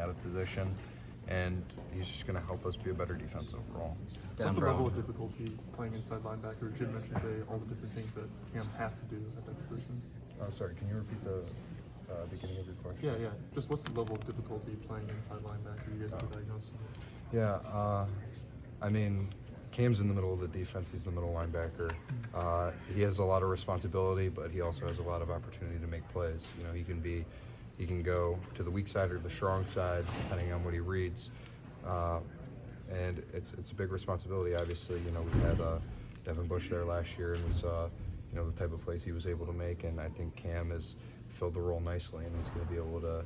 out of position, and he's just going to help us be a better defense overall. What's the level of difficulty playing inside linebacker? Jim mentioned today all the different things that Cam has to do at that position. Sorry, can you repeat the beginning of your question? Yeah. Just what's the level of difficulty playing inside linebacker? You guys have diagnosed? Yeah, I mean, Cam's in the middle of the defense. He's the middle linebacker. He has a lot of responsibility, but he also has a lot of opportunity to make plays. You know, he can go to the weak side or the strong side, depending on what he reads. And it's a big responsibility. Obviously, you know, we had Devin Bush there last year, and we saw, you know, the type of plays he was able to make. And I think Cam has filled the role nicely, and he's going to be able to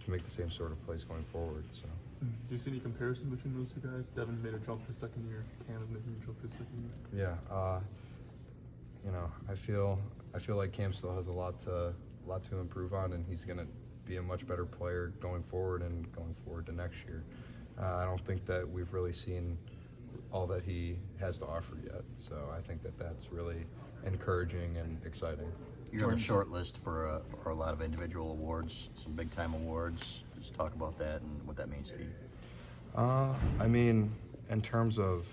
make the same sort of plays going forward. So. Do you see any comparison between those two guys? Devin made a jump his second year. Cam is making a jump his second year. Yeah, you know, I feel like Cam still has a lot to improve on, and he's going to be a much better player going forward to next year. I don't think that we've really seen all that he has to offer yet, so I think that that's really encouraging and exciting. You're on the short list for a lot of individual awards, some big time awards. Just talk about that and what that means to you. I mean, in terms of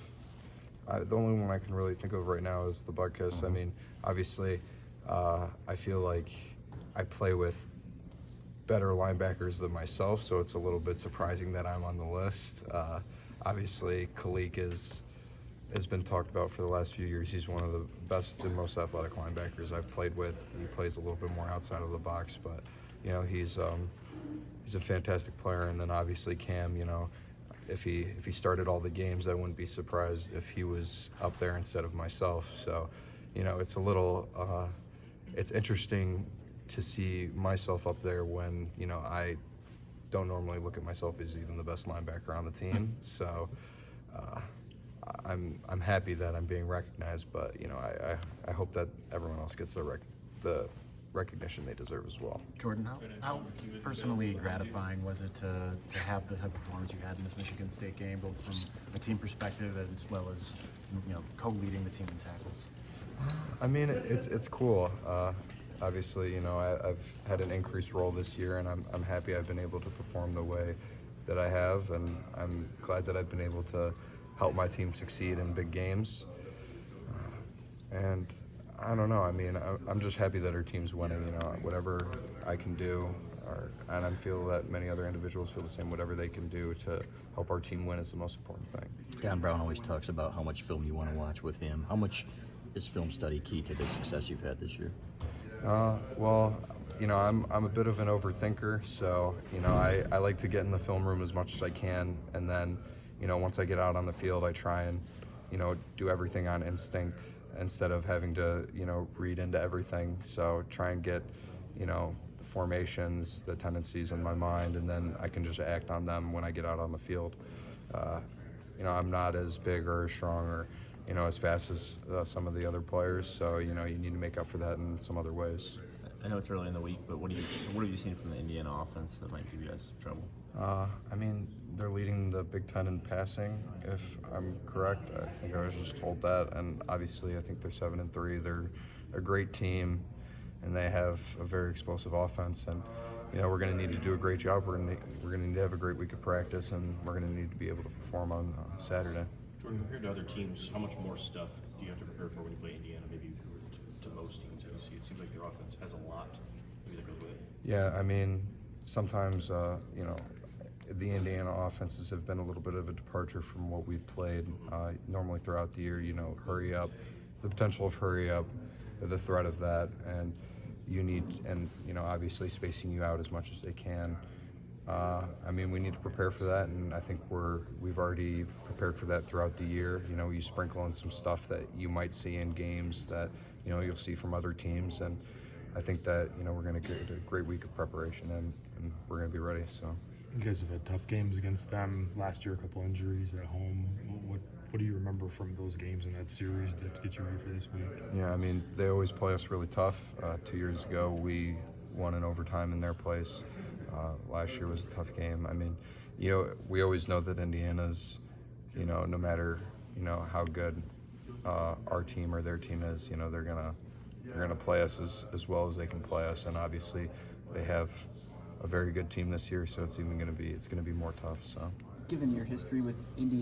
the only one I can really think of right now is the butt kiss. I mean, obviously, I feel like I play with better linebackers than myself, so it's a little bit surprising that I'm on the list. Obviously, Kalik has been talked about for the last few years. He's one of the best and most athletic linebackers I've played with. He plays a little bit more outside of the box, but you know, he's a fantastic player. And then obviously Cam, you know, if he started all the games, I wouldn't be surprised if he was up there instead of myself. So, you know, it's a little it's interesting to see myself up there when, you know, I don't normally look at myself as even the best linebacker on the team. So I'm happy that I'm being recognized, but you know, I hope that everyone else gets the recognition they deserve as well. Jordan, how personally gratifying was it to have the type of performance you had in this Michigan State game, both from a team perspective as well as, you know, co-leading the team in tackles? I mean, it's cool. Obviously, you know, I've had an increased role this year, and I'm happy I've been able to perform the way that I have, and I'm glad that I've been able to help my team succeed in big games. And I don't know. I mean, I'm just happy that our team's winning. You know, whatever I can do, and I feel that many other individuals feel the same. Whatever they can do to help our team win is the most important thing. Don Brown always talks about how much film you want to watch with him. How much is film study key to the success you've had this year? Well, you know, I'm a bit of an overthinker, so you know, I like to get in the film room as much as I can, and then, you know, once I get out on the field, I try and, you know, do everything on instinct instead of having to, you know, read into everything. So try and get, you know, the formations, the tendencies in my mind, and then I can just act on them when I get out on the field. You know, I'm not as big or as strong or, you know, as fast as some of the other players, so you know, you need to make up for that in some other ways. I know it's early in the week, but what have you seen from the Indiana offense that might give you guys some trouble? I mean, they're leading the Big Ten in passing, if I'm correct. I think I was just told that, and obviously I think they're 7-3. They're a great team, and they have a very explosive offense. And you know, we're going to need to do a great job. We're going to need to have a great week of practice, and we're going to need to be able to perform on Saturday. Jordan, compared to other teams, how much more stuff do you have to prepare for when you play Indiana, maybe to most teams that you see? It seems like their offense has a lot maybe that goes with it. Yeah, I mean, sometimes, you know, the Indiana offenses have been a little bit of a departure from what we've played normally throughout the year. You know, hurry up, the potential of hurry up, the threat of that, and you know, obviously spacing you out as much as they can. I mean, we need to prepare for that, and I think we've already prepared for that throughout the year. You know, you sprinkle in some stuff that you might see in games that, you know, you'll see from other teams, and I think that, you know, we're going to get a great week of preparation, and we're going to be ready. So. You guys have had tough games against them last year, a couple injuries at home. What do you remember from those games in that series that get you ready for this week? Yeah, I mean, they always play us really tough. 2 years ago, we won in overtime in their place. Last year was a tough game. I mean, you know, we always know that Indiana's, you know, no matter, you know, how good our team or their team is, you know, they're gonna play us as well as they can play us, and obviously they have a very good team this year, so it's going to be more tough. So. Given your history with Indiana.